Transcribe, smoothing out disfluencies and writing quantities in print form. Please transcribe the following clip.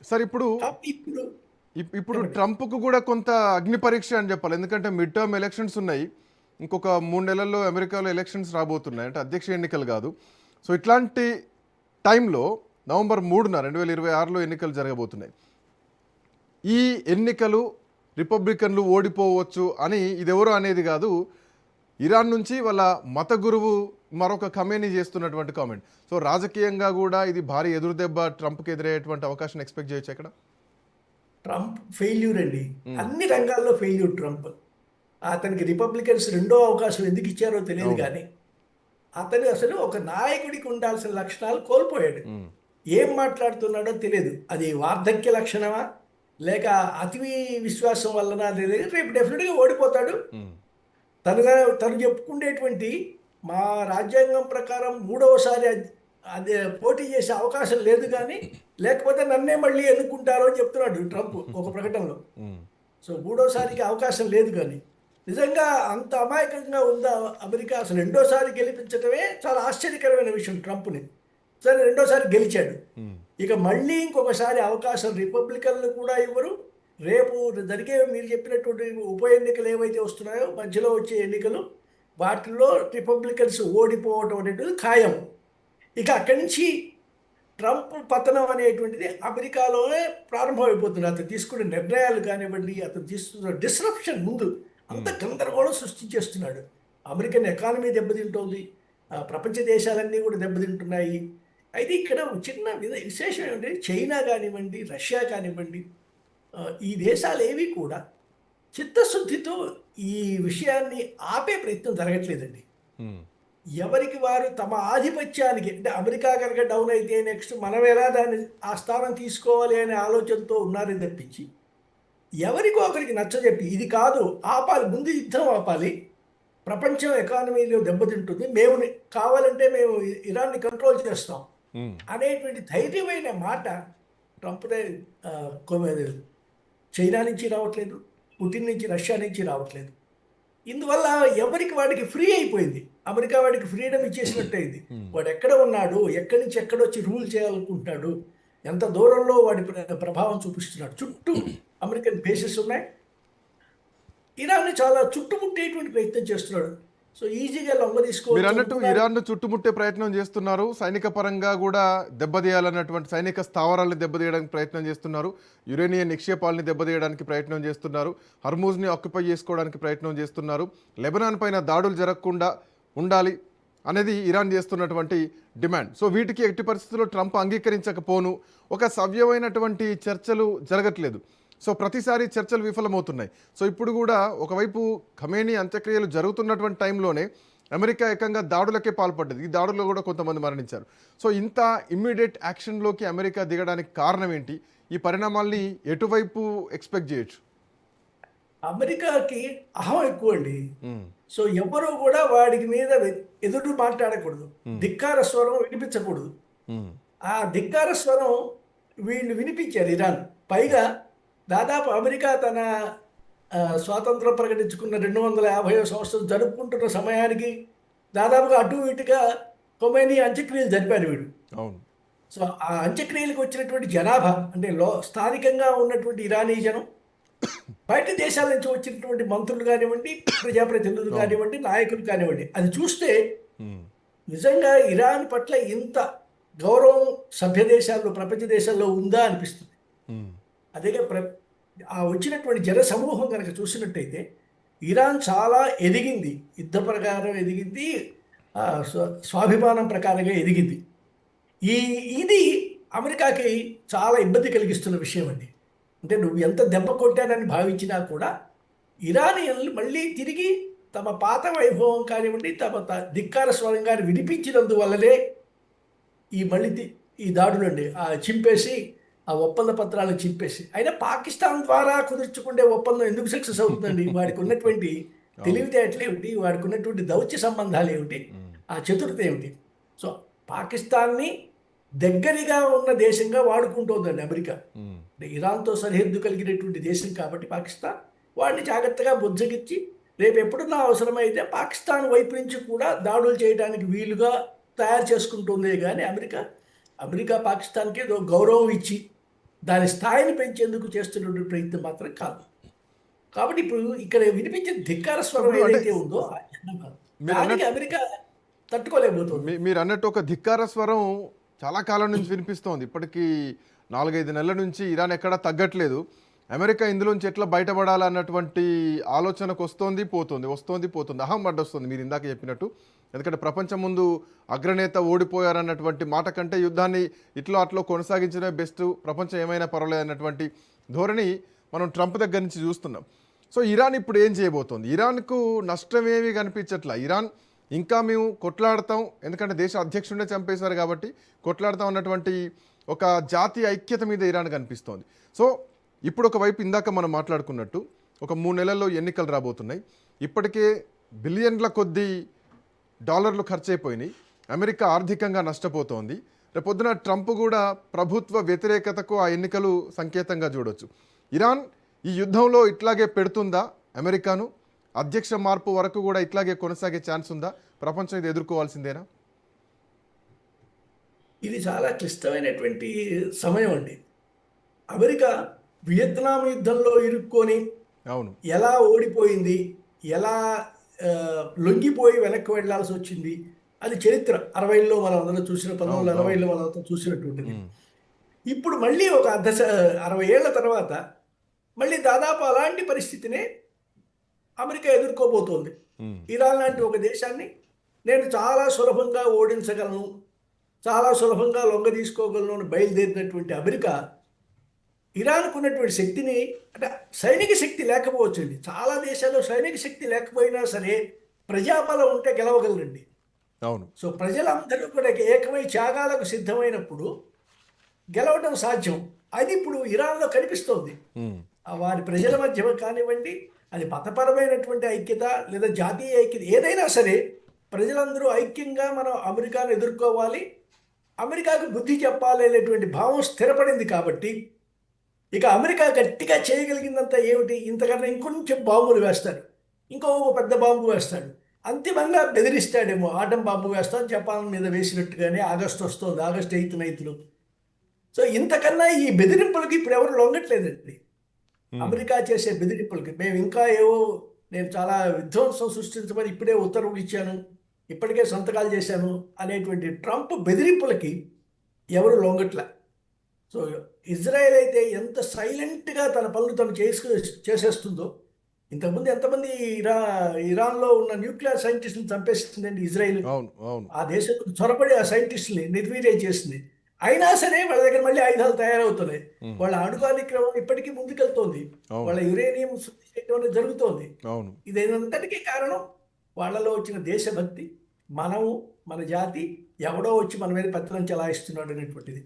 Sir ఇప్పుడు కాబట్టి ఇప్పుడు ఇప్పుడు చెప్పండి. ట్రంప్కు కూడా కొంత అగ్ని పరీక్ష అని చెప్పాలి. ఎందుకంటే మిడ్ టర్మ్ ఎలక్షన్స్ ఉన్నాయి. ఇంకొక 3 నెలల్లో అమెరికాలో ఎలక్షన్స్ రాబోతున్నాయి. అంటే అధ్యక్ష ఎన్నికలు కాదు. సో ఇట్లాంటి టైంలో నవంబర్ 3న 2026లో ఎన్నికలు జరగబోతున్నాయి. ఈ ఎన్నికలు రిపబ్లికన్లు ఓడిపోవచ్చు అని ఇదెవరో అనేది కాదు. ఇరాన్ నుంచి వాళ్ళ మత గురువు మరొక ఖమేనీ చేస్తున్నటువంటి కామెంట్. సో రాజకీయంగా కూడా ఇది భారీ ఎదురుదెబ్బ ట్రంప్కి ఎదురయ్యేటువంటి అవకాశం ఎక్స్పెక్ట్ చేయొచ్చు ఎక్కడ? ట్రంప్ ఫెయిల్యూర్ అండి. అన్ని రంగాల్లో ఫెయిల్యూర్ ట్రంప్. అతనికి రిపబ్లికన్స్ రెండో అవకాశం ఎందుకు ఇచ్చారో తెలియదు అవును. కానీ అతను అసలు ఒక నాయకుడికి ఉండాల్సిన లక్షణాలు కోల్పోయాడు. ఏం మాట్లాడుతున్నాడో తెలియదు. అది వార్ధక్య లక్షణమా లేక అతి విశ్వాసం వలన తెలియదు. రేపు డెఫినెట్గా ఓడిపోతాడు. తనుగా తను చెప్పుకునేటువంటి మా రాజ్యాంగం ప్రకారం మూడవసారి అదే పోటీ చేసే అవకాశం లేదు కానీ లేకపోతే నన్నే మళ్ళీ ఎన్నుకుంటారో అని చెప్తున్నాడు ట్రంప్ ఒక ప్రకటనలో. సో మూడోసారికి అవకాశం లేదు కానీ నిజంగా అంత అమాయకంగా ఉందా అమెరికా? అసలు రెండోసారి గెలిపించడమే చాలా ఆశ్చర్యకరమైన విషయం ట్రంప్ని. సరే రెండోసారి గెలిచాడు, ఇక మళ్ళీ ఇంకొకసారి అవకాశం రిపబ్లికన్లు కూడా ఇవ్వరు. రేపు జరిగే మీరు చెప్పినటువంటి ఉప ఎన్నికలు ఏవైతే వస్తున్నాయో మధ్యలో వచ్చే ఎన్నికలు, వాటిల్లో రిపబ్లికన్స్ ఓడిపోవటం అనేటువంటిది ఖాయం. ఇక అక్కడి నుంచి ట్రంప్ పతనం అనేటువంటిది అమెరికాలోనే ప్రారంభమైపోతుంది. అతను తీసుకునే నిర్ణయాలు కానివ్వండి, అతను తీసుకున్న డిస్రప్షన్ ముందు అంత గందరగోళం సృష్టించేస్తున్నాడు. అమెరికన్ ఎకానమీ దెబ్బతింటోంది, ప్రపంచ దేశాలన్నీ కూడా దెబ్బతింటున్నాయి. అయితే ఇక్కడ చిన్న విశేషం ఏమంటే చైనా కానివ్వండి, రష్యా కానివ్వండి, ఈ దేశాలు ఏవి కూడా చిత్తశుద్ధితో ఈ విషయాన్ని ఆపే ప్రయత్నం జరగట్లేదండి. ఎవరికి వారు తమ ఆధిపత్యానికి, అంటే అమెరికా కనుక డౌన్ అయితే నెక్స్ట్ మనం ఎలా దాన్ని ఆ స్థానం తీసుకోవాలి అనే ఆలోచనతో ఉన్నారని తప్పించి ఎవరికో ఒకరికి నచ్చజెప్పి ఇది కాదు, ఆపాలి, ముందు యుద్ధం ఆపాలి, ప్రపంచం ఎకానమీలో దెబ్బతింటుంది, మేము కావాలంటే మేము ఇరాన్ని కంట్రోల్ చేస్తాం అనేటువంటి ధైర్యమైన మాట ట్రంప్దే చైనా నుంచి రావట్లేదు, పుటిన్ నుంచి, రష్యా నుంచి రావట్లేదు. ఇందువల్ల ఎవరికి వాడికి ఫ్రీ అయిపోయింది. అమెరికా వాడికి ఫ్రీడమ్ ఇచ్చేసినట్టయింది. వాడు ఎక్కడ ఉన్నాడు, ఎక్కడి నుంచి ఎక్కడొచ్చి రూల్ చేయాలనుకుంటున్నాడు, ఎంత దూరంలో వాడి ప్రభావం చూపిస్తున్నాడు. చుట్టూ అమెరికన్ బేసెస్ ఉన్నాయి. ఇరాన్ని చాలా చుట్టుముట్టేటువంటి ప్రయత్నం చేస్తున్నాడు. సో ఈజీగా లొంగ మీరు అన్నట్టు తీసుకోవచ్చు. ఇరాన్ను చుట్టుముట్టే ప్రయత్నం చేస్తున్నారు. సైనిక పరంగా కూడా దెబ్బతీయాలన్నటువంటి సైనిక స్థావరాలను దెబ్బతీయడానికి ప్రయత్నం చేస్తున్నారు. యురేనియం నిక్షేపాలని దెబ్బతీయడానికి ప్రయత్నం చేస్తున్నారు. హర్మూజ్ని ఆక్యుపై చేసుకోవడానికి ప్రయత్నం చేస్తున్నారు. లెబనాన్ పైన దాడులు జరగకుండా ఉండాలి అనేది ఇరాన్ చేస్తున్నటువంటి డిమాండ్. సో వీటికి ఎట్టి పరిస్థితుల్లో ట్రంప్ అంగీకరించకపోను. ఒక సవ్యమైనటువంటి చర్చలు జరగట్లేదు. సో ప్రతిసారి చర్చలు విఫలమవుతున్నాయి. సో ఇప్పుడు కూడా ఒకవైపు ఖమేనీ అంత్యక్రియలు జరుగుతున్నటువంటి టైంలోనే అమెరికా ఏకంగా దాడులకే పాల్పడ్డది. ఈ దాడుల్లో కూడా కొంతమంది మరణించారు. సో ఇంత ఇమ్మీడియట్ యాక్షన్లోకి అమెరికా దిగడానికి కారణం ఏంటి? ఈ పరిణామాల్ని ఎటువైపు ఎక్స్పెక్ట్ చేయొచ్చు? అమెరికాకి అహం ఎక్కువ అండి. సో ఎవరు కూడా వాడికి మీద ఎదురు మాట్లాడకూడదు, ధిక్కార స్వరం వినిపించకూడదు. ఆ ధిక్కార స్వరం వీళ్ళు వినిపించారు ఇరాన్. పైగా దాదాపు అమెరికా తన స్వాతంత్రం ప్రకటించుకున్న 250వ సంవత్సరం జరుపుకుంటున్న సమయానికి దాదాపుగా అటు ఇటుగా ఖొమైనీ అంత్యక్రియలు జరిపారు వీడు. అవును. సో ఆ అంత్యక్రియలకు వచ్చినటువంటి జనాభా అంటే స్థానికంగా ఉన్నటువంటి ఇరానీ జనం, బయట దేశాల నుంచి వచ్చినటువంటి మంత్రులు కానివ్వండి, ప్రజాప్రతినిధులు కానివ్వండి, నాయకులు కానివ్వండి, అది చూస్తే నిజంగా ఇరాన్ పట్ల ఇంత గౌరవం సభ్య దేశాల్లో, ప్రపంచ దేశాల్లో ఉందా అనిపిస్తుంది. అదే ఆ వచ్చినటువంటి జన సమూహం కనుక చూసినట్టయితే ఇరాన్ చాలా ఎదిగింది, యుద్ధ ప్రకారం ఎదిగింది, స్వాభిమానం ప్రకారంగా ఎదిగింది. ఇది అమెరికాకి చాలా ఇబ్బంది కలిగిస్తున్న విషయం అండి. అంటే నువ్వు ఎంత దెబ్బ కొట్టానని భావించినా కూడా ఇరానియన్లు మళ్ళీ తిరిగి తమ పాత వైభవం కానివ్వండి, తమ ధిక్కార స్వరంగాన్ని వినిపించినందువల్లనే మళ్ళీ ఈ దాడులండి చింపేసి ఆ ఒప్పంద పత్రాలను చింపేసి, అయినా పాకిస్తాన్ ద్వారా కుదుర్చుకునే ఒప్పందం ఎందుకు సక్సెస్ అవుతుందండి? వాడికి ఉన్నటువంటి తెలివితేటలు ఏమిటి, వాడికి ఉన్నటువంటి దౌత్య సంబంధాలు ఏమిటి, ఆ చతురత ఏమిటి? సో పాకిస్తాన్ని దగ్గరగా ఉన్న దేశంగా వాడుకుంటోందండి అమెరికా. అంటే ఇరాన్తో సరిహద్దు కలిగినటువంటి దేశం కాబట్టి పాకిస్తాన్ వాడిని జాగ్రత్తగా బుజ్జగిచ్చి రేపు ఎప్పుడున్నా అవసరమైతే పాకిస్తాన్ వైపు నుంచి కూడా దాడులు చేయడానికి వీలుగా తయారు చేసుకుంటుందే కానీ అమెరికా పాకిస్తాన్కి గౌరవం ఇచ్చి దాని స్థాయిని పెంచేందుకు చేస్తున్నటువంటి ప్రయత్నం మాత్రం కాదు. కాబట్టి ఇప్పుడు ఇక్కడ వినిపించే ధిక్కార స్వరం ఇప్పుడు అంటే ఏదైతే ఉందో ఆ జనం మీరు దానికి అన్నట్టు అమెరికా తట్టుకోలేకపోతుంది. మీరు అన్నట్టు ఒక ధిక్కార స్వరం చాలా కాలం నుంచి వినిపిస్తోంది. ఇప్పటికీ 4-5 నెలల నుంచి ఇరాన్ ఎక్కడా తగ్గట్లేదు. అమెరికా ఇందులోంచి ఎట్లా బయటపడాలన్నటువంటి ఆలోచనకు వస్తోంది పోతుంది అహం అడ్డొస్తుంది మీరు ఇందాక చెప్పినట్టు. ఎందుకంటే ప్రపంచం ముందు అగ్రనేత ఓడిపోయారన్నటువంటి మాట కంటే యుద్ధాన్ని ఇట్లో అట్లో కొనసాగించడమే బెస్ట్, ప్రపంచం ఏమైనా పర్వాలేదు అన్నటువంటి ధోరణి మనం ట్రంప్ దగ్గర నుంచి చూస్తున్నాం. సో ఇరాన్ ఇప్పుడు ఏం చేయబోతోంది? ఇరాన్కు నష్టమేమీ కనిపించట్లా. ఇరాన్ ఇంకా మేము కొట్లాడతాం, ఎందుకంటే దేశ అధ్యక్షుడినే చంపేశారు కాబట్టి కొట్లాడతాం అన్నటువంటి ఒక జాతీయ ఐక్యత మీద ఇరాన్ కనిపిస్తోంది. సో ఇప్పుడు ఒకవైపు ఇందాక మనం మాట్లాడుకున్నట్టు ఒక 3 నెలల్లో ఎన్నికలు రాబోతున్నాయి. ఇప్పటికే బిలియన్ల కొద్దీ డాలర్లు ఖర్చు అయిపోయినాయి. అమెరికా ఆర్థికంగా నష్టపోతోంది. రేపొద్దున ట్రంప్ కూడా ప్రభుత్వ వ్యతిరేకతకు ఆ ఎన్నికలు సంకేతంగా చూడొచ్చు. ఇరాన్ ఈ యుద్ధంలో ఇట్లాగే పెడుతుందా అమెరికాను? అధ్యక్ష మార్పు వరకు కూడా ఇట్లాగే కొనసాగే ఛాన్స్ ఉందా? ప్రపంచం ఇది ఎదుర్కోవాల్సిందేనా? ఇది చాలా క్లిష్టమైనటువంటి సమయం అండి. అమెరికా వియత్నాం యుద్ధంలో ఇరుక్కొని అవును, ఎలా ఓడిపోయింది, ఎలా లొంగిపోయి వెనక్కి వెళ్ళాల్సి వచ్చింది, అది చరిత్ర 60లో మనం అందరం చూసిన 1960లో మనం అంతా చూసినటువంటిది. ఇప్పుడు మళ్ళీ ఒక 60 ఏళ్ల తర్వాత మళ్ళీ దాదాపు అలాంటి పరిస్థితినే అమెరికా ఎదుర్కోబోతోంది. ఇరాన్ లాంటి ఒక దేశాన్ని నేను చాలా సులభంగా ఓడించగలను, చాలా సులభంగా లొంగ తీసుకోగలను అని బయలుదేరినటువంటి అమెరికా ఇరాన్కు ఉన్నటువంటి శక్తిని, అంటే సైనిక శక్తి లేకపోవచ్చండి, చాలా దేశాల్లో సైనిక శక్తి లేకపోయినా సరే ప్రజాబలం ఉంటే గెలవగలరండి. అవును. సో ప్రజలందరూ కూడా ఏకమై త్యాగాలకు సిద్ధమైనప్పుడు గెలవడం సాధ్యం. అది ఇప్పుడు ఇరాన్లో కనిపిస్తోంది. వారి ప్రజల మధ్య కానివ్వండి, అది మతపరమైనటువంటి ఐక్యత లేదా జాతీయ ఐక్యత ఏదైనా సరే ప్రజలందరూ ఐక్యంగా మనం అమెరికాను ఎదుర్కోవాలి, అమెరికాకు బుద్ధి చెప్పాలి అనేటువంటి భావం స్థిరపడింది. కాబట్టి ఇక అమెరికా గట్టిగా చేయగలిగిందంతా ఏమిటి? ఇంతకన్నా ఇంకొంచెం బాంబులు వేస్తాడు, ఇంకో పెద్ద బాంబు వేస్తాడు, అంతిమంగా బెదిరిస్తాడేమో. ఆటం బాంబు వేస్తాం జపాన్ మీద వేసినట్టుగానే. ఆగస్టు వస్తుంది, ఆగస్టు 8న 9. సో ఇంతకన్నా ఈ బెదిరింపులకి ఇప్పుడు ఎవరు లొంగట్లేదండి. అమెరికా చేసే బెదిరింపులకి మేము ఇంకా నేను చాలా విధ్వంసం సృష్టించమని ఇప్పుడే ఉత్తర్వులు ఇచ్చాను, ఇప్పటికే సంతకాలు చేశాను అనేటువంటి ట్రంప్ బెదిరింపులకి ఎవరు లొంగట్లే. సో ఇజ్రాయెల్ అయితే ఎంత సైలెంట్గా తన పనులు తను చేసేస్తుందో. ఇంతకుముందు ఎంతమంది ఇరాన్లో ఉన్న న్యూక్లియర్ సైంటిస్టులను చంపేస్తుందండి ఇజ్రాయెల్. ఆ దేశం చొరబడి ఆ సైంటిస్టుని నిర్వీర్యం చేసింది. అయినా సరే వాళ్ళ దగ్గర మళ్ళీ ఆయుధాలు తయారవుతున్నాయి. వాళ్ళ అణు కార్యక్రమం ఇప్పటికీ ముందుకెళ్తోంది. వాళ్ళ యురేనియం శుద్ధి చేయడం జరుగుతోంది. ఇదేంతటికీ కారణం వాళ్ళలో వచ్చిన దేశభక్తి, మనము మన జాతి, ఎవడో వచ్చి మన మీద పెత్తనం చెలాయిస్తున్నాడు అనేటువంటిది.